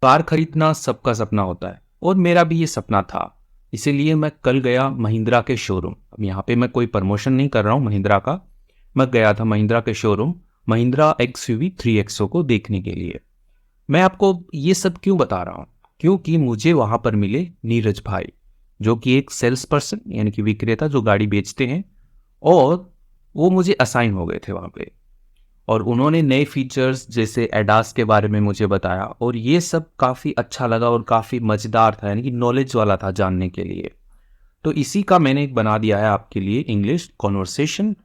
Car खरीदना सबका सपना होता है और मेरा भी ये सपना था। इसीलिए मैं कल गया महिंद्रा के शोरूम। अब यहाँ पे मैं कोई प्रमोशन नहीं कर रहा हूँ महिंद्रा का। मैं गया था महिंद्रा के शोरूम, महिंद्रा XUV 3XO को देखने के लिए। मैं आपको ये सब क्यों बता रहा हूँ? क्योंकि मुझे वहाँ पर मिले नीरज भाई, जो कि एक सेल्स पर्सन यानी कि विक्रेता जो गाड़ी बेचते हैं, और वो मुझे असाइन हो गए थे वहाँ पे। और उन्होंने नए फीचर्स जैसे एडास के बारे में मुझे बताया, और ये सब काफ़ी अच्छा लगा और काफ़ी मज़ेदार था, यानी कि नॉलेज वाला था जानने के लिए। तो इसी का मैंने एक बना दिया है आपके लिए इंग्लिश कॉन्वर्सेशन,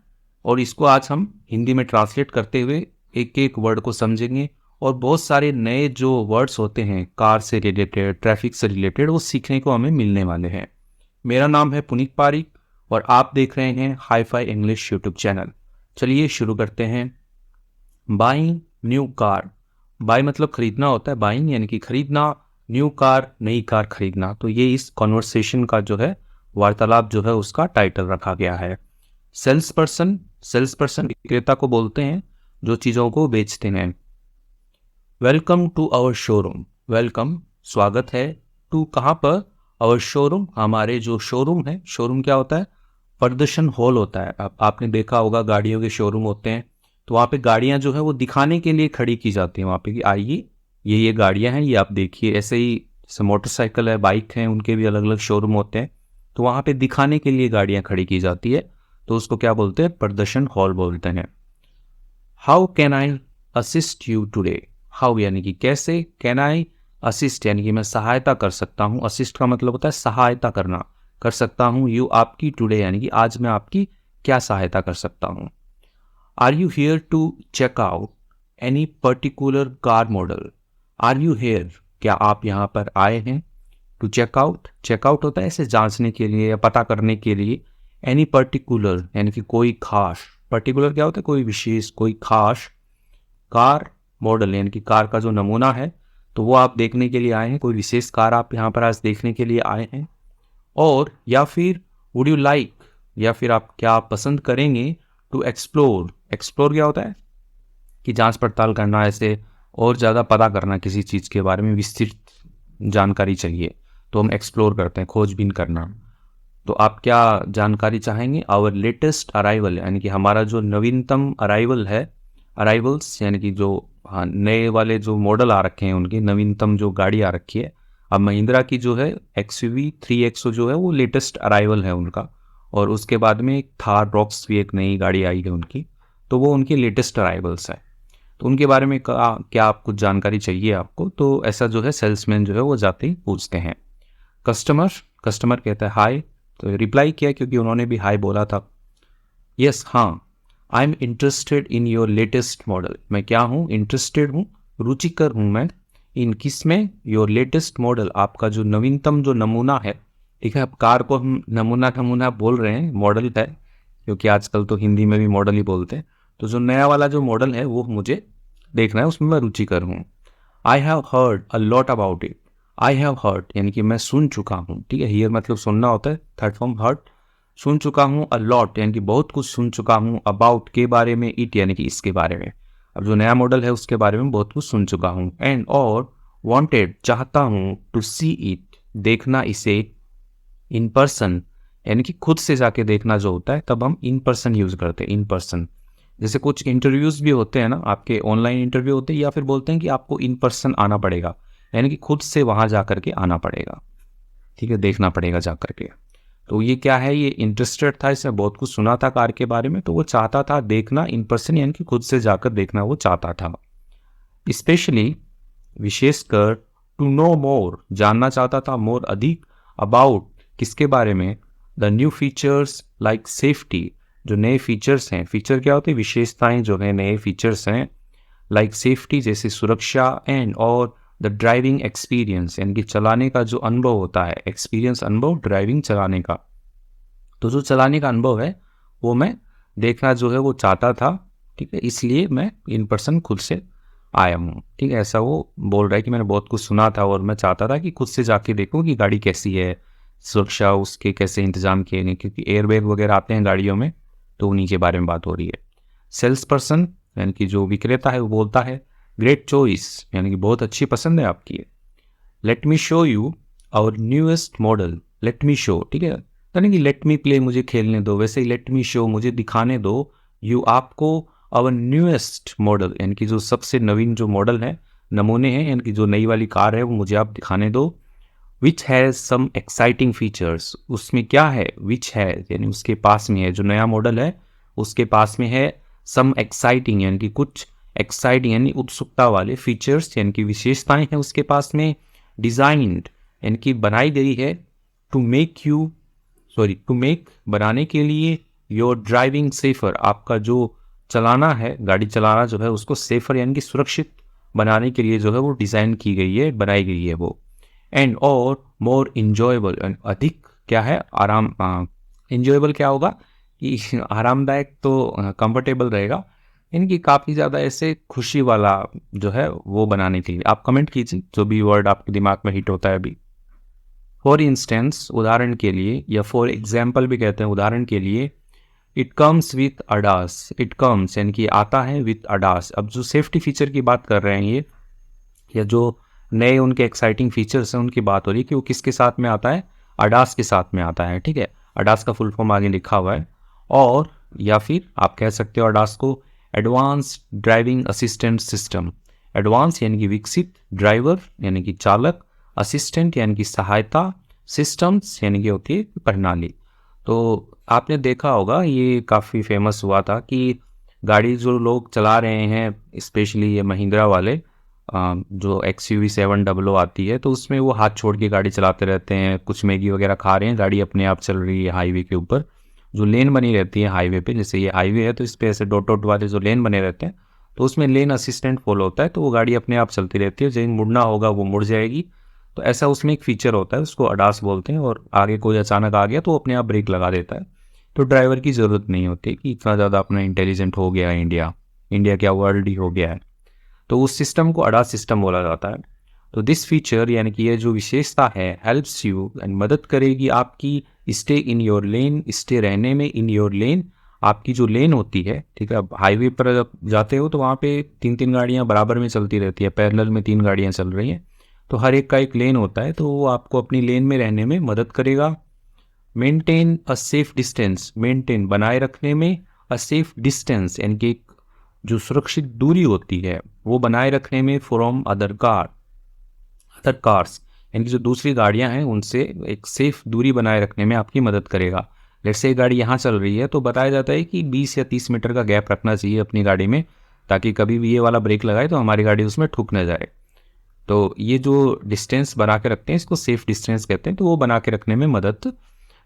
और इसको आज हम हिंदी में ट्रांसलेट करते हुए एक एक वर्ड को समझेंगे, और बहुत सारे नए जो वर्ड्स होते हैं कार से रिलेटेड, ट्रैफिक से रिलेटेड, वो सीखने को हमें मिलने वाले हैं। मेरा नाम है पुनीत पारिक और आप देख रहे हैं hi fi English YouTube channel. चलिए शुरू करते हैं। Buying new car. बाय मतलब खरीदना होता है, बाइंग यानी कि खरीदना, न्यू कार नई कार खरीदना। तो ये इस कॉन्वर्सेशन का जो है वार्तालाप जो है उसका टाइटल रखा गया है। सेल्स पर्सन, सेल्स पर्सन विक्रेता को बोलते हैं जो चीज़ों को बेचते हैं। Welcome to our showroom. Welcome स्वागत है, टू कहाँ पर? आवर शोरूम हमारे जो शोरूम है। शोरूम क्या होता है? प्रदर्शन हॉल होता है। आपने देखा होगा गाड़ियों के शोरूम होते हैं, तो वहाँ पे गाड़ियाँ जो है वो दिखाने के लिए खड़ी की जाती हैं वहाँ पे कि आइए ये गाड़ियाँ हैं, ये आप देखिए। ऐसे ही जैसे मोटरसाइकिल है, बाइक हैं, उनके भी अलग अलग शोरूम होते हैं, तो वहाँ पे दिखाने के लिए गाड़ियाँ खड़ी की जाती है, तो उसको क्या बोलते हैं? प्रदर्शन हॉल बोलते हैं। How can I assist you today? How यानी कि कैसे, कैन आई असिस्ट यानी कि मैं सहायता कर सकता हूँ। असिस्ट का मतलब होता है सहायता करना, कर सकता हूँ। यू आपकी, टुडे यानी कि आज मैं आपकी क्या सहायता कर सकता हूँ। Are you here to check out any particular car model? Are you here, क्या आप यहाँ पर आए हैं? टू चेक आउट, चेकआउट होता है ऐसे जांचने के लिए या पता करने के लिए। एनी पर्टिकुलर यानी कि कोई खास, पर्टिकुलर क्या होता है? कोई विशेष, कोई खास। कार मॉडल यानी कि कार का जो नमूना है, तो वो आप देखने के लिए आए हैं, कोई विशेष कार आप यहाँ पर आज देखने के लिए आए हैं। और या फिर वुड यू लाइक, या फिर आप क्या पसंद करेंगे? टू एक्सप्लोर, एक्सप्लोर क्या होता है? कि जांच पड़ताल करना, ऐसे और ज़्यादा पता करना, किसी चीज़ के बारे में विस्तृत जानकारी चाहिए तो हम एक्सप्लोर करते हैं, खोजबीन करना। तो आप क्या जानकारी चाहेंगे? आवर लेटेस्ट अराइवल यानी कि हमारा जो नवीनतम अराइवल है, अराइवल्स यानी कि जो, हाँ, नए वाले जो मॉडल आ रखे हैं उनकी नवीनतम जो गाड़ी आ रखी है। अब महिंद्रा की जो है XUV 3XO जो है वो लेटेस्ट अराइवल है उनका, और उसके बाद में एक थार रॉक्स भी एक नई गाड़ी आई है उनकी, तो वो उनकी लेटेस्ट अराइवल्स है। तो उनके बारे में क्या आप कुछ जानकारी चाहिए आपको, तो ऐसा जो है सेल्समैन जो है वो जाते ही पूछते हैं। कस्टमर, कस्टमर कहता है हाय, तो रिप्लाई किया क्योंकि उन्होंने भी हाय बोला था। यस, हाँ, I am interested in your latest model. मैं क्या हूँ? इंटरेस्टेड हूँ, रुचिकर हूँ मैं। इन किस में? योर लेटेस्ट मॉडल, आपका जो नवीनतम जो नमूना है। ठीक है, अब कार को हम नमूना नमूना बोल रहे हैं, मॉडल है, क्योंकि आजकल तो हिंदी में भी मॉडल ही बोलते हैं। तो जो नया वाला जो मॉडल है वो मुझे देखना है, उसमें मैं रुचिकर हूँ। I have heard a lot about it. I have heard यानी कि मैं सुन चुका हूँ। ठीक है, हियर मतलब सुनना होता है, थर्ड फॉर्म हर्ड। सुन चुका हूँ, अ लॉट यानी कि बहुत कुछ सुन चुका हूँ, अबाउट के बारे में, इट यानी कि इसके बारे में। अब जो नया मॉडल है उसके बारे में बहुत कुछ सुन चुका हूँ। एंड और वांटेड चाहता हूँ, टू सी इट देखना इसे, इन पर्सन यानी कि खुद से जाके देखना जो होता है, तब हम इन पर्सन यूज करते हैं, इन पर्सन। जैसे कुछ इंटरव्यूज भी होते हैं ना, आपके ऑनलाइन इंटरव्यू होते हैं, या फिर बोलते हैं कि आपको इन पर्सन आना पड़ेगा, यानी कि खुद से वहां जा करके आना पड़ेगा। ठीक है, देखना पड़ेगा जा करके। तो ये क्या है? ये इंटरेस्टेड था, इसने बहुत कुछ सुना था कार के बारे में, तो वो चाहता था देखना इन पर्सन यानी कि खुद से जाकर देखना वो चाहता था। स्पेशली विशेषकर, टू नो मोर जानना चाहता था, मोर अधिक, अबाउट किसके बारे में, the new features like safety जो नए फीचर्स हैं। फीचर क्या होते हैं? विशेषताएं जो है, नए फीचर्स हैं। लाइक सेफ्टी जैसे सुरक्षा, एंड और द ड्राइविंग एक्सपीरियंस यानी कि चलाने का जो अनुभव होता है, एक्सपीरियंस अनुभव, ड्राइविंग चलाने का। तो जो चलाने का अनुभव है वो मैं देखना जो है वो चाहता था। ठीक है, इसलिए मैं इन पर्सन खुद से आया हूँ। ठीक है, ऐसा वो बोल रहा है कि मैंने बहुत कुछ सुना था और मैं चाहता था कि खुद से जाके देखूँ कि गाड़ी कैसी है, सुरक्षा उसके कैसे इंतजाम किए नहीं, क्योंकि एयरबैग वगैरह आते हैं गाड़ियों में, तो उन्हीं के बारे में बात हो रही है। सेल्स पर्सन यानी कि जो विक्रेता है वो बोलता है, ग्रेट चॉइस यानी कि बहुत अच्छी पसंद है आपकी। Let me show you our newest model. Let me show, ठीक है, यानी कि लेट मी प्ले, मुझे खेलने दो, वैसे ही लेट मी शो, मुझे दिखाने दो, यू आपको, आवर न्यूएस्ट मॉडल, यानी कि जो सबसे नवीन जो मॉडल है, नमूने हैं, यानी कि जो नई वाली कार है वो मुझे आप दिखाने दो। Which has some exciting features, उसमें क्या है, विच है यानी उसके पास में है, जो नया मॉडल है उसके पास में है सम एक्साइटिंग, यानी कि कुछ एक्साइटिंग यानी उत्सुकता वाले फीचर्स, यानी कि विशेषताएं हैं उसके पास में। डिजाइन्ड यानी कि बनाई गई है, टू मेक बनाने के लिए, योर ड्राइविंग सेफर, आपका जो चलाना है, गाड़ी चलाना जो है उसको सेफर यानी कि सुरक्षित बनाने के लिए जो है वो डिज़ाइन की गई है, बनाई गई है वो। एंड और मोर इंजॉयबल, अधिक क्या है, आराम, इंजॉयबल क्या होगा कि आरामदायक, तो कंफर्टेबल रहेगा, इनकी काफ़ी ज़्यादा ऐसे खुशी वाला जो है वो बनाने के लिए। आप कमेंट कीजिए जो भी वर्ड आपके दिमाग में हिट होता है अभी। फॉर इंस्टेंस, उदाहरण के लिए, या फॉर एग्जाम्पल भी कहते हैं, उदाहरण के लिए, it comes with ADAS, it comes यानी कि आता है विथ अडास। अब जो सेफ्टी फीचर की बात कर रहे हैं ये, या जो नए उनके एक्साइटिंग फीचर्स हैं उनकी बात हो रही है कि वो किसके साथ में आता है, अडास के साथ में आता है, ठीक है। अडास का फुल फॉर्म आगे लिखा हुआ है। और या फिर आप कह सकते हो अडास को advance driving assistant system. Advance यानी कि विकसित, ड्राइवर यानी कि चालक, असिस्टेंट यानी कि सहायता, सिस्टम्स यानी कि होती है प्रणाली। तो आपने देखा होगा ये काफ़ी फेमस हुआ था कि गाड़ी जो लोग चला रहे हैं, स्पेशली ये महिंद्रा वाले, जो XUV 700 आती है, तो उसमें वो हाथ छोड़ के गाड़ी चलाते रहते हैं, कुछ मैगी वगैरह खा रहे हैं, गाड़ी अपने आप चल रही है हाईवे के ऊपर, जो लेन बनी रहती है हाईवे पे, जैसे ये हाईवे है तो इस पे ऐसे डॉट डॉट वाले जो लेन बने रहते हैं, तो उसमें लेन असिस्टेंट फॉलो होता है, तो वो गाड़ी अपने आप चलती रहती है, जब मुड़ना होगा वो मुड़ जाएगी। तो ऐसा उसमें एक फीचर होता है, उसको अडास बोलते हैं, और आगे कोई अचानक आ गया तो अपने आप ब्रेक लगा देता है। तो ड्राइवर की ज़रूरत नहीं होती कि इतना ज़्यादा अपना इंटेलिजेंट हो गया है इंडिया, इंडिया क्या वर्ल्ड ही हो गया है, तो उस सिस्टम को अडास सिस्टम बोला जाता है। तो दिस फीचर यानी कि ये जो विशेषता है, हेल्प्स यू एंड मदद करेगी आपकी, stay in your lane, stay रहने में, इन योर लेन, आपकी जो लेन होती है, ठीक है। अब हाईवे पर जब जाते हो तो वहाँ पे 3-3 गाड़ियाँ बराबर में चलती रहती है, पैरेलल में 3 गाड़ियाँ चल रही हैं, तो हर एक का एक लेन होता है, तो वो आपको अपनी लेन में रहने में मदद करेगा। Maintain a safe distance, maintain बनाए रखने में, अ सेफ डिस्टेंस यानी कि एक जो सुरक्षित दूरी होती है वो बनाए रखने में, फ्रॉम अदर कार्स यानी कि जो दूसरी गाड़ियां हैं उनसे एक सेफ दूरी बनाए रखने में आपकी मदद करेगा। जैसे से गाड़ी यहाँ चल रही है तो बताया जाता है कि 20 या 30 मीटर का गैप रखना चाहिए अपनी गाड़ी में, ताकि कभी भी ये वाला ब्रेक लगाए तो हमारी गाड़ी उसमें ठुक न जाए। तो ये जो डिस्टेंस बना के रखते हैं इसको सेफ डिस्टेंस कहते हैं, तो वो बना के रखने में मदद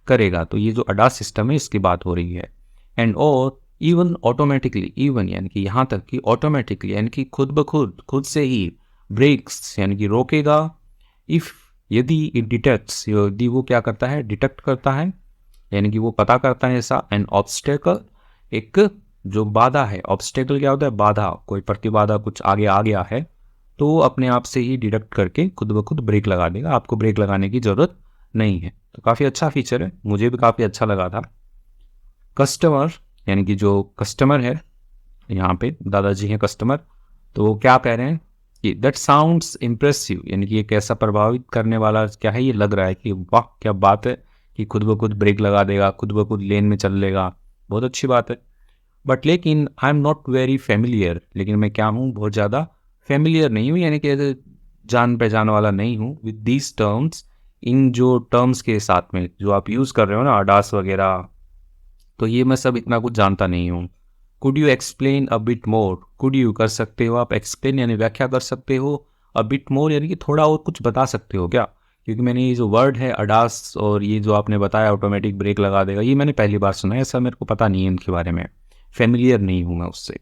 करेगा। तो ये जो अडास सिस्टम है इसकी बात हो रही है। एंड और इवन ऑटोमेटिकली, इवन यानी कि यहाँ तक कि ऑटोमेटिकली यानी कि खुद ब खुद, खुद से ही, ब्रेक्स यानी कि रोकेगा, इफ़ यदि इट डिटेक्ट्स, यदि वो क्या करता है, डिटेक्ट करता है, यानी कि वो पता करता है ऐसा, एन ऑब्स्टेकल, एक जो बाधा है, ऑब्स्टेकल क्या होता है, बाधा, कोई प्रतिबाधा कुछ आगे आ गया है, तो वो अपने आप से ही डिटेक्ट करके खुद ब खुद ब्रेक लगा देगा, आपको ब्रेक लगाने की ज़रूरत नहीं है। तो काफ़ी अच्छा फीचर है, मुझे भी काफ़ी अच्छा लगा था। कस्टमर यानी कि जो कस्टमर है, यहाँ पे दादाजी हैं कस्टमर, तो वो क्या कह रहे हैं कि दैट साउंड्स इम्प्रेसिव, यानी कि एक ऐसा प्रभावित करने वाला क्या है, ये लग रहा है कि वाह क्या बात है कि खुद ब खुद ब्रेक लगा देगा, खुद ब खुद लेन में चल लेगा, बहुत अच्छी बात है। बट लेकिन I am not very familiar, लेकिन मैं क्या हूँ, बहुत ज़्यादा फेमिलियर नहीं हूँ, यानी कि ऐसे जान पहचान वाला नहीं हूँ विद दीज टर्म्स, इन जो टर्म्स के साथ में जो आप यूज़ कर रहे हो ना, अडास वगैरह, तो ये मैं सब इतना कुछ जानता नहीं हूँ। Could you explain a bit more, could you कर सकते हो आप, एक्सप्लेन यानी व्याख्या कर सकते हो, अ बिट मोर यानी कि थोड़ा और कुछ बता सकते हो क्या, क्योंकि मैंने ये जो वर्ड है अडास और ये जो आपने बताया ऑटोमेटिक ब्रेक लगा देगा, ये मैंने पहली बार सुना है, ऐसा मेरे को पता नहीं है इनके बारे में, फेमिलियर नहीं हूँ मैं उससे।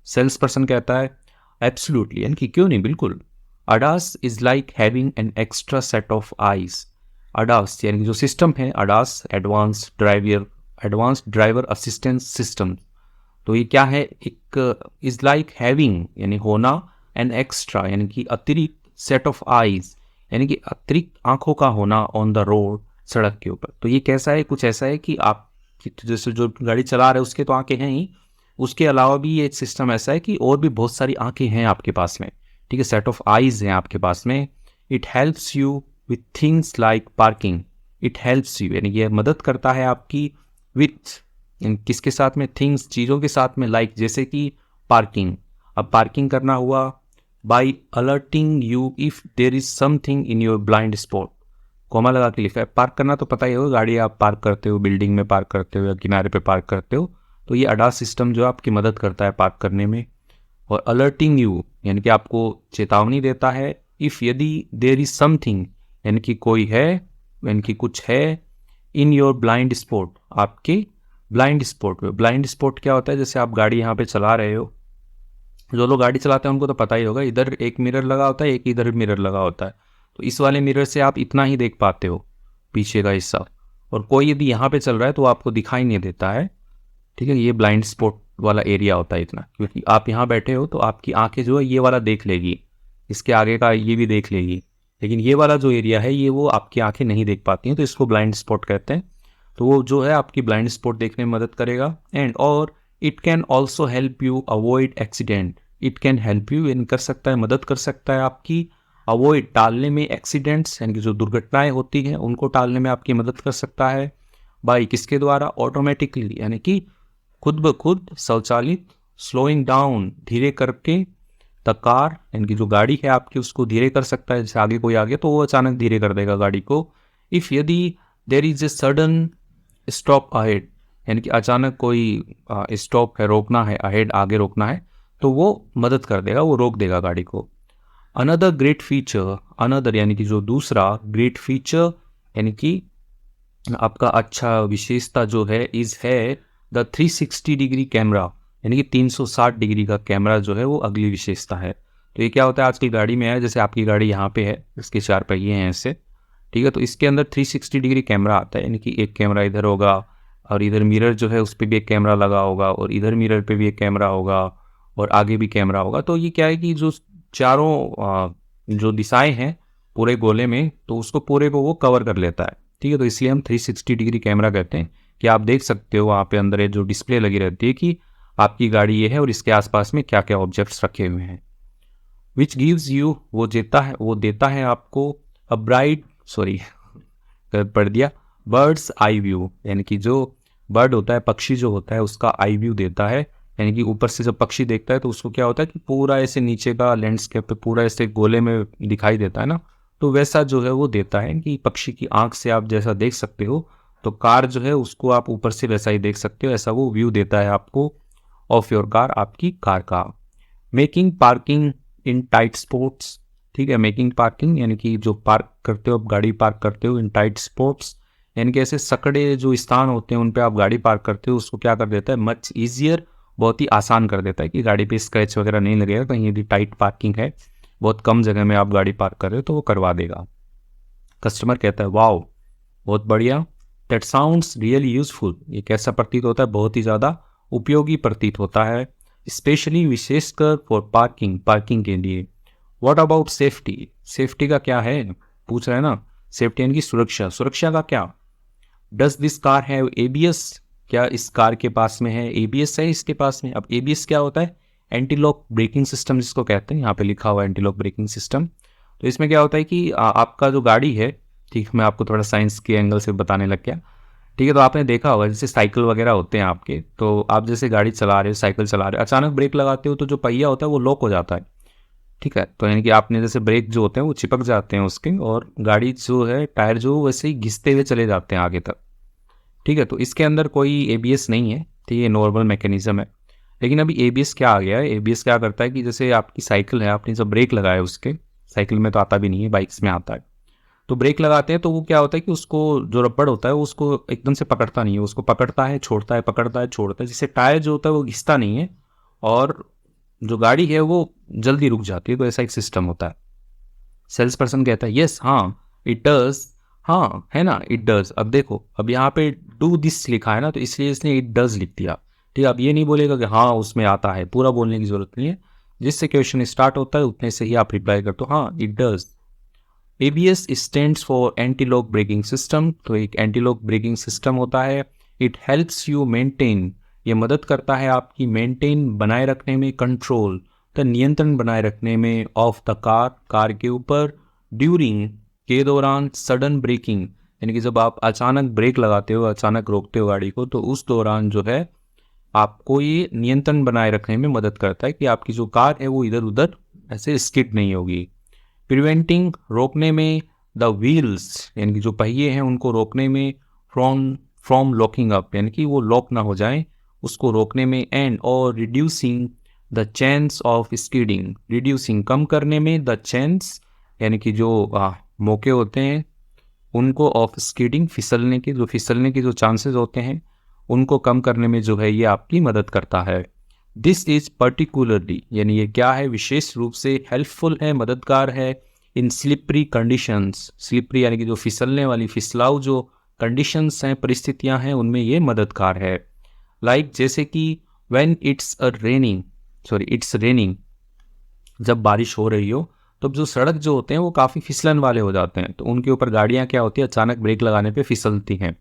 सेल्स पर्सन कहता है एब्सोल्युटली, यानी कि क्यों नहीं, बिल्कुल। ADAS is like having an extra set of eyes, ADAS यानी कि जो सिस्टम है ADAS, advance driver assistance system, तो ये क्या है, एक इज लाइक हैविंग यानी होना, एन एक्स्ट्रा यानी कि अतिरिक्त, सेट ऑफ आईज यानी कि अतिरिक्त आंखों का होना, ऑन द रोड सड़क के ऊपर। तो ये कैसा है, कुछ ऐसा है कि आप जैसे जो गाड़ी चला रहे हैं उसके तो आंखें हैं ही, उसके अलावा भी ये सिस्टम ऐसा है कि और भी बहुत सारी आंखें हैं आपके पास में, ठीक है, सेट ऑफ आईज हैं आपके पास में, it helps you with things like parking. It helps you यानी ये मदद करता है आपकी विथ, किसके साथ में, थिंग्स, चीज़ों के साथ में, लाइक जैसे कि पार्किंग। अब पार्किंग करना हुआ by alerting you if there is something in your blind spot. Comma लगा के लिखा है। पार्क करना तो पता ही होगा, गाड़ी आप पार्क करते हो, बिल्डिंग में पार्क करते हो या किनारे पे पार्क करते हो, तो ये अडास सिस्टम जो आपकी मदद करता है पार्क करने में। और अलर्टिंग यू यानी कि आपको चेतावनी देता है, इफ़ यदि देर इज समथिंग यानी कि कोई है, यानी कि कुछ है, इन योर ब्लाइंड स्पॉट, आपके ब्लाइंड स्पॉट में। ब्लाइंड स्पॉट क्या होता है, जैसे आप गाड़ी यहाँ पे चला रहे हो, जो लोग गाड़ी चलाते हैं उनको तो पता ही होगा, इधर एक मिरर लगा होता है, एक इधर मिरर लगा होता है, तो इस वाले मिरर से आप इतना ही देख पाते हो पीछे का हिस्सा, और कोई यदि यहाँ पे चल रहा है तो आपको दिखाई नहीं देता है। ठीक है, ये ब्लाइंड स्पॉट वाला एरिया होता है इतना, क्योंकि आप यहाँ बैठे हो तो आपकी आंखें जो है ये वाला देख लेगी, इसके आगे का ये भी देख लेगी, लेकिन ये वाला जो एरिया है ये वो आपकी आंखें नहीं देख पाती हैं, तो इसको ब्लाइंड स्पॉट कहते हैं। तो वो जो है आपकी ब्लाइंड स्पॉट देखने में मदद करेगा। एंड और it can also help you avoid accident. It can help you यानी कर सकता है, मदद कर सकता है आपकी अवॉइड, टालने में, एक्सीडेंट्स यानी कि जो दुर्घटनाएं होती हैं उनको टालने में आपकी मदद कर सकता है। बाई किसके द्वारा, ऑटोमेटिकली यानी कि खुद ब खुद, स्वचालित, स्लोइंग डाउन धीरे करके, द कार यानी कि जो गाड़ी है आपकी उसको धीरे कर सकता है। जैसे आगे कोई आ गया तो वो अचानक धीरे कर देगा गाड़ी को। इफ़ यदि there is a sudden stop ahead यानी कि अचानक कोई स्टॉप है, रोकना है, अहेड आगे रोकना है, तो वो मदद कर देगा, वो रोक देगा गाड़ी को। अनदर ग्रेट फीचर, अनदर यानी कि जो दूसरा, ग्रेट फीचर यानी कि आपका अच्छा विशेषता जो है, इज है द 360 डिग्री कैमरा यानी कि 360 डिग्री का कैमरा जो है वो अगली विशेषता है। तो ये क्या होता है आजकल गाड़ी में है, जैसे आपकी गाड़ी यहाँ पे है, इसके 4 पहिए हैं ऐसे, ठीक है, तो इसके अंदर 360 डिग्री कैमरा आता है, यानी कि एक कैमरा इधर होगा और इधर मिरर जो है उस पर भी एक कैमरा लगा होगा और इधर मिरर पे भी एक कैमरा होगा और आगे भी कैमरा होगा। तो ये क्या है कि जो चारों जो दिशाएं हैं पूरे गोले में, तो उसको पूरे को वो कवर कर लेता है। ठीक है, तो इसलिए हम 360 डिग्री कैमरा कहते हैं कि आप देख सकते हो वहाँ पे अंदर जो डिस्प्ले लगी रहती है कि आपकी गाड़ी ये है और इसके आसपास में क्या क्या ऑब्जेक्ट्स रखे हुए हैं। विच गिव्स यू, वो देता है आपको अ ब्राइट, सॉरी पढ़ दिया, बर्ड्स आई व्यू यानी कि जो बर्ड होता है, पक्षी जो होता है, उसका आई व्यू देता है, यानी कि ऊपर से जब पक्षी देखता है तो उसको क्या होता है कि पूरा ऐसे नीचे का लैंडस्केप पे पूरा ऐसे गोले में दिखाई देता है ना, तो वैसा जो है वो देता है कि पक्षी की आंख से आप जैसा देख सकते हो, तो कार जो है उसको आप ऊपर से वैसा ही देख सकते हो, ऐसा वो व्यू देता है आपको ऑफ योर कार, आपकी कार का। मेकिंग पार्किंग इन टाइट स्पॉट्स, ठीक है, मेकिंग पार्किंग यानी कि जो पार्क करते हो आप, गाड़ी पार्क करते हो इन टाइट स्पॉट्स यानी कि ऐसे सकड़े जो स्थान होते हैं उन पे आप गाड़ी पार्क करते हो, उसको क्या कर देता है, मच ईजियर, बहुत ही आसान कर देता है कि गाड़ी पे स्क्रैच वगैरह नहीं लगेगा, कहीं यदि टाइट पार्किंग है, बहुत कम जगह में आप गाड़ी पार्क कर रहे हो तो वो करवा देगा। कस्टमर कहता है वाओ बहुत बढ़िया, दैट साउंड्स रियली यूजफुल, ये कैसा प्रतीत होता है, बहुत ही ज़्यादा उपयोगी प्रतीत होता है, स्पेशली विशेषकर फॉर पार्किंग, पार्किंग के लिए। व्हाट अबाउट सेफ्टी, सेफ्टी का क्या है, पूछ रहे हैं ना, सेफ्टी यानी कि सुरक्षा, सुरक्षा का क्या। Does this car have ABS, क्या इस कार के पास में है एबीएस, है इसके पास में। अब एबीएस क्या होता है, एंटी लॉक ब्रेकिंग सिस्टम जिसको कहते हैं, यहाँ पे लिखा हुआ है एंटी लॉक ब्रेकिंग सिस्टम। तो इसमें क्या होता है कि आपका जो गाड़ी है, ठीक, मैं आपको थोड़ा साइंस के एंगल से बताने लग गया, ठीक है, तो आपने देखा होगा जैसे साइकिल वगैरह होते हैं आपके, तो आप जैसे गाड़ी चला रहे हो, साइकिल चला रहे हो, अचानक ब्रेक लगाते हो तो जो पहिया होता है वो लॉक हो जाता है, ठीक है, तो यानी कि आपने जैसे ब्रेक जो होते हैं वो चिपक जाते हैं उसके, और गाड़ी जो है, टायर जो वैसे ही घिसते हुए चले जाते हैं आगे तक, ठीक है, तो इसके अंदर कोई एबीएस नहीं है, तो ये नॉर्मल मैकेनिज्म है। लेकिन अभी एबीएस क्या आ गया है, एबीएस क्या करता है कि जैसे आपकी साइकिल है, आपने जब ब्रेक लगाया उसके, साइकिल में तो आता भी नहीं है, बाइक्स में आता है, तो ब्रेक लगाते हैं तो वो क्या होता है कि उसको जो रबड़ होता है वो उसको एकदम से पकड़ता नहीं है, उसको पकड़ता है छोड़ता है, पकड़ता है छोड़ता है, जिससे टायर जो होता है वो घिसता नहीं है और जो गाड़ी है वो जल्दी रुक जाती है, तो ऐसा एक सिस्टम होता है। सेल्स पर्सन कहता है यस, हाँ इट डज, हाँ है ना, इट डज। अब देखो, अब यहाँ पे डू दिस लिखा है ना, तो इसलिए इसने इट डज लिख दिया, ठीक है। अब ये नहीं बोलेगा कि हाँ उसमें आता है, पूरा बोलने की जरूरत नहीं है, जिससे क्वेश्चन स्टार्ट होता है उतने से ही आप रिप्लाई करते हो, हाँ it does. ABS stands for anti lock braking system, तो एक एंटी लॉक ब्रेकिंग सिस्टम होता है। इट हेल्प्स यू मेंटेन, ये मदद करता है आपकी मेंटेन, बनाए रखने में, कंट्रोल द, नियंत्रण बनाए रखने में, ऑफ द कार, कार के ऊपर, ड्यूरिंग के दौरान, सडन ब्रेकिंग यानी कि जब आप अचानक ब्रेक लगाते हो, अचानक रोकते हो गाड़ी को, तो उस दौरान जो है आपको ये नियंत्रण बनाए रखने में मदद करता है कि आपकी जो कार है वो इधर उधर ऐसे स्किड नहीं होगी। प्रिवेंटिंग, रोकने में, द व्हील्स यानी कि जो पहिए हैं उनको रोकने में, फ्रॉम लॉकिंग अप यानी कि वो लॉक ना हो जाए, उसको रोकने में, एंड और reducing the chance of skidding, reducing कम करने में, द चांस यानी कि जो मौके होते हैं उनको, ऑफ स्कीडिंग फिसलने के जो चांसेस होते हैं उनको कम करने में जो है ये आपकी मदद करता है। दिस इज पर्टिकुलरली यानी ये क्या है, विशेष रूप से हेल्पफुल है, मददगार है, इन स्लिपरी कंडीशंस, स्लिपरी यानी कि जो फिसलने वाली, फिसलाऊ जो कंडीशंस हैं, परिस्थितियां हैं, उनमें ये मददगार है। लाइक जैसे कि व्हेन इट्स रेनिंग, जब बारिश हो रही हो तो जो सड़क जो होते हैं वो काफ़ी फिसलन वाले हो जाते हैं, तो उनके ऊपर गाड़ियाँ क्या होती है, अचानक ब्रेक लगाने पे फिसलती हैं।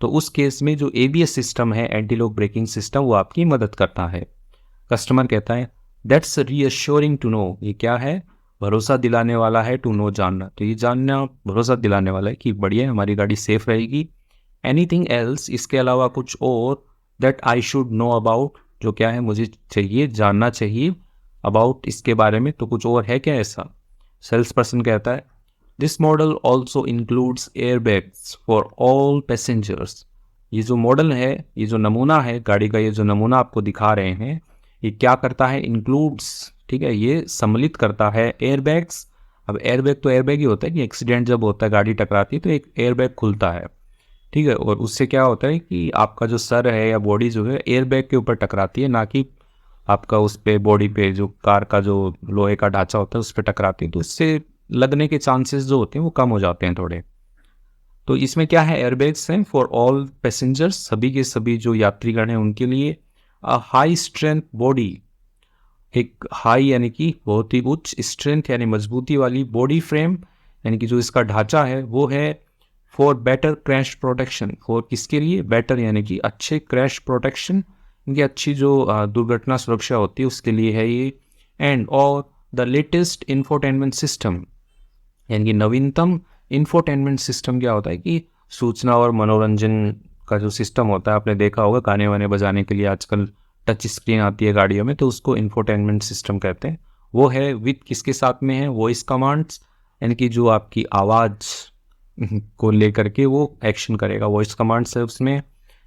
तो उस केस में जो ABS सिस्टम है, एंटी लॉक ब्रेकिंग सिस्टम, वो आपकी मदद करता है। कस्टमर कहता है दैट्स रीअश्योरिंग टू नो, ये क्या है, भरोसा दिलाने वाला है, टू नो जानना, तो ये जानना भरोसा दिलाने वाला है कि बढ़िया हमारी गाड़ी सेफ रहेगी। एनीथिंग एल्स, इसके अलावा कुछ और, that I should know about, जो क्या है मुझे चाहिए, जानना चाहिए, अबाउट इसके बारे में, तो कुछ और है क्या ऐसा। सेल्स पर्सन कहता है this model also includes airbags for all passengers, ये जो मॉडल है, ये जो नमूना है गाड़ी का, ये जो नमूना आपको दिखा रहे हैं, ये क्या करता है, इंक्लूड्स, ठीक है, ये सम्मिलित करता है एयरबैग्स। अब एयरबैग तो एयरबैग ही होता है कि एक्सीडेंट जब होता है, गाड़ी टकराती है तो एक एयरबैग खुलता है, ठीक है, और उससे क्या होता है कि आपका जो सर है या बॉडी जो है एयरबैग के ऊपर टकराती है, ना कि आपका उस पे बॉडी पे जो कार का जो लोहे का ढांचा होता है उस पर टकराती है, तो उससे लगने के चांसेस जो होते हैं वो कम हो जाते हैं थोड़े। तो इसमें क्या है, एयरबैग्स हैं फॉर ऑल पैसेंजर्स, सभी के सभी जो यात्रीगण हैं उनके लिए। हाई स्ट्रेंथ बॉडी, एक हाई यानी कि बहुत ही उच्च, स्ट्रेंथ यानी मजबूती वाली, बॉडी फ्रेम यानी कि जो इसका ढांचा है वो है, for better crash protection, for किसके लिए, बेटर यानी कि अच्छे क्रैश प्रोटेक्शन, इनकी अच्छी जो दुर्घटना सुरक्षा होती है उसके लिए है ये। एंड और द लेटेस्ट इंफोटेनमेंट सिस्टम, यानी कि नवीनतम इंफोटेनमेंट सिस्टम क्या होता है कि सूचना और मनोरंजन का जो सिस्टम होता है, आपने देखा होगा गाने वाने बजाने के लिए आजकल टच स्क्रीन आती है गाड़ियों में, तो उसको इंफोटेनमेंट सिस्टम कहते हैं। वो है विथ किसके साथ में है, वॉइस कमांड्स, यानी कि जो आपकी आवाज़ को लेकर के वो एक्शन करेगा, वॉइस कमांड्स है उसमें।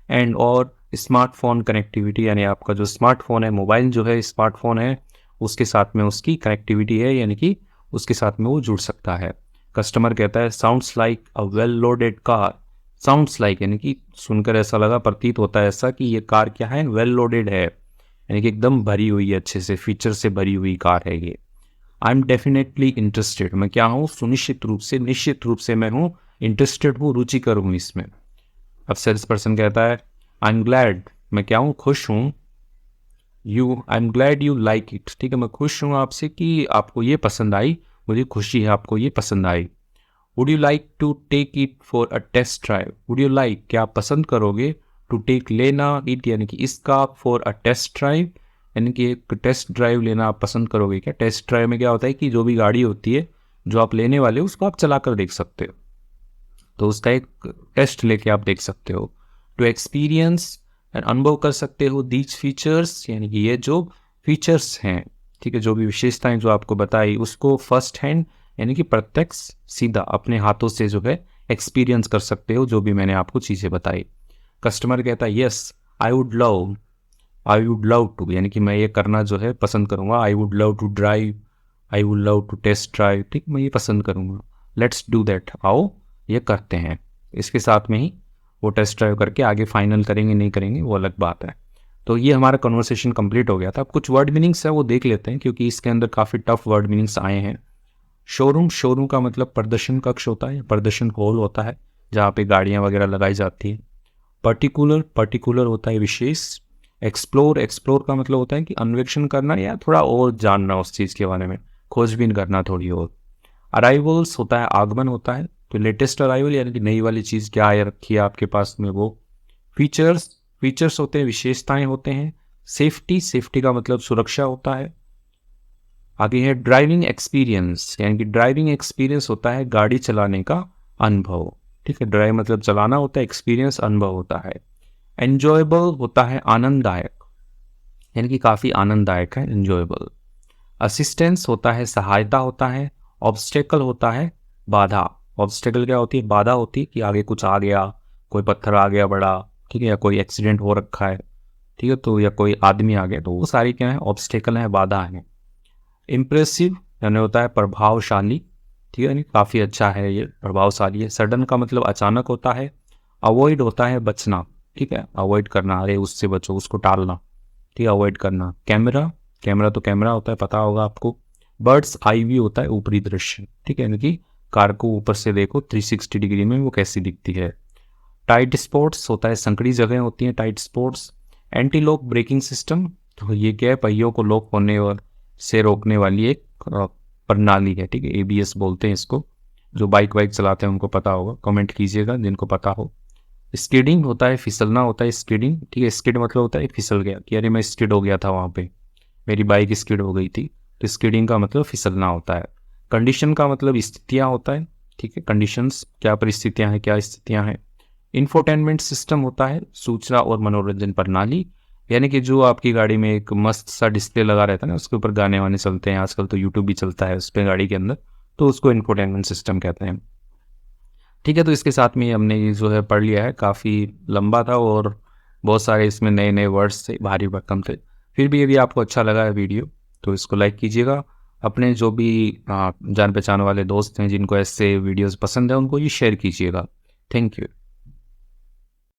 एंड और स्मार्टफोन कनेक्टिविटी, यानी आपका जो स्मार्टफोन है, मोबाइल जो है स्मार्टफोन है, उसके साथ में उसकी कनेक्टिविटी है, यानी कि उसके साथ में वो जुड़ सकता है। कस्टमर कहता है sounds like a well loaded car, sounds like यानी कि सुनकर ऐसा लगा, प्रतीत होता है ऐसा कि ये कार क्या है, वेल लोडेड है, यानी कि एकदम भरी हुई है, अच्छे से फीचर से भरी हुई कार है ये। आई एम डेफिनेटली इंटरेस्टेड, मैं क्या हूँ, सुनिश्चित रूप से, निश्चित रूप से मैं हूँ इंटरेस्टेड हूँ, रुचिकर हूँ इसमें। अब सेल्स पर्सन कहता है आई एम ग्लैड, मैं क्या हूँ, खुश हूँ, I am glad you like it, ठीक है, मैं खुश हूँ आपसे कि आपको ये पसंद आई, मुझे खुशी है आपको ये पसंद आई। Would you like to take it for a test drive, would you like, क्या आप पसंद करोगे, टू टेक लेना, इट यानी कि इसका, फॉर अ टेस्ट ड्राइव यानी कि एक टेस्ट ड्राइव लेना आप पसंद करोगे क्या। टेस्ट ड्राइव में क्या होता है कि जो भी गाड़ी होती है जो आप लेने वाले हो उसको आप चला कर देख सकते हो, तो उसका एक टेस्ट लेके आप देख सकते हो। टू एक्सपीरियंस, अनुभव कर सकते हो, दीज फीचर्स यानी कि ये जो फीचर्स हैं, ठीक है, जो भी विशेषताएं जो आपको बताई उसको फर्स्ट हैंड यानी कि प्रत्यक्ष, सीधा अपने हाथों से जो है एक्सपीरियंस कर सकते हो जो भी मैंने आपको चीज़ें बताई। कस्टमर कहता है yes I would love to, यानी कि मैं ये करना जो है पसंद करूँगा, I would love to drive, I would love to test drive, ठीक, मैं ये पसंद करूँगा, लेट्स डू दैट, आओ ये करते हैं। इसके साथ में ही वो टेस्ट ड्राइव करके आगे फाइनल करेंगे नहीं करेंगे वो अलग बात है। तो ये हमारा कन्वर्सेशन कंप्लीट हो गया था। अब कुछ वर्ड मीनिंग्स है वो देख लेते हैं क्योंकि इसके अंदर काफ़ी टफ वर्ड मीनिंग्स आए हैं। शोरूम, शोरूम का मतलब प्रदर्शन कक्ष होता है, प्रदर्शन हॉल होता है जहाँ पे गाड़ियाँ वगैरह लगाई जाती हैं। पर्टिकुलर, पर्टिकुलर होता है विशेष। एक्सप्लोर, एक्सप्लोर का मतलब होता है कि अन्वेषण करना या थोड़ा और जानना उस चीज़ के बारे में, खोजबीन करना थोड़ी और। अराइवल्स होता है आगमन होता है, तो लेटेस्ट अराइवल यानी कि नई वाली चीज़ क्या आया रखी है आपके पास में वो। फीचर्स, फीचर्स होते हैं विशेषताएं होते हैं। सेफ्टी, सेफ्टी का मतलब सुरक्षा होता है। आगे है ड्राइविंग एक्सपीरियंस, यानी कि ड्राइविंग एक्सपीरियंस होता है गाड़ी चलाने का अनुभव। ठीक है, ड्राइव मतलब चलाना होता है, एक्सपीरियंस अनुभव होता है। एन्जॉयबल होता है आनंददायक, यानी कि काफ़ी आनंददायक है, एन्जॉयबल। असिस्टेंस होता है सहायता होता है। ऑब्स्टेकल होता है बाधा। ऑब्स्टेकल क्या होती है? बाधा होती है कि आगे कुछ आ गया, कोई पत्थर आ गया बड़ा, ठीक है, या कोई एक्सीडेंट हो रखा है, ठीक है, तो या कोई आदमी आ गया, तो वो सारी क्या है? ऑब्स्टेकल है, बाधा है। इम्प्रेसिव यानी होता है प्रभावशाली, ठीक है, यानी काफ़ी अच्छा है, ये प्रभावशाली है। सडन का मतलब अचानक होता है। अवॉइड होता है बचना, ठीक है, अवॉइड करना, अरे उससे बचो, उसको टालना, ठीक है, अवॉइड करना। कैमरा, कैमरा तो कैमरा होता है, पता होगा आपको। बर्ड्स आई व्यू होता है ऊपरी दृश्य, ठीक है, यानी कि कार को ऊपर से देखो 360 डिग्री में वो कैसी दिखती है। टाइट स्पॉट्स होता है संकड़ी जगह होती हैं, tight spots. Anti lock braking system, तो ये क्या है? पहियों को लॉक होने और से रोकने वाली एक प्रणाली है, ठीक है, एबीएस बोलते हैं इसको। जो बाइक वाइक चलाते हैं उनको पता होगा, कमेंट कीजिएगा जिनको पता हो। स्किडिंग होता है फिसलना होता है, स्किडिंग, ठीक है, स्किड मतलब होता है फिसल गया, कि अरे मैं स्किड हो गया था वहाँ पे, मेरी बाइक स्किड हो गई थी, तो स्किडिंग का मतलब फिसलना होता है। कंडीशन का मतलब स्थितियाँ होता है, ठीक है, कंडीशंस क्या परिस्थितियाँ हैं, क्या स्थितियाँ हैं। इंफोटेनमेंट सिस्टम होता है सूचना और मनोरंजन प्रणाली, यानी कि जो आपकी गाड़ी में एक मस्त सा डिस्प्ले लगा रहता है ना, उसके ऊपर गाने वाने चलते हैं, आजकल तो यूट्यूब भी चलता है उस पर गाड़ी के अंदर, तो उसको इंफोटेनमेंट सिस्टम कहते हैं। ठीक है, तो इसके साथ में हमने ये जो है पढ़ लिया है, काफ़ी लंबा था और बहुत सारे इसमें नए नए वर्ड्स थे, भारी भरकम थे। फिर भी यदि आपको अच्छा लगा है वीडियो तो इसको लाइक कीजिएगा। अपने जो भी जान पहचान वाले दोस्त हैं जिनको ऐसे वीडियोस पसंद है उनको ये शेयर कीजिएगा। Thank you.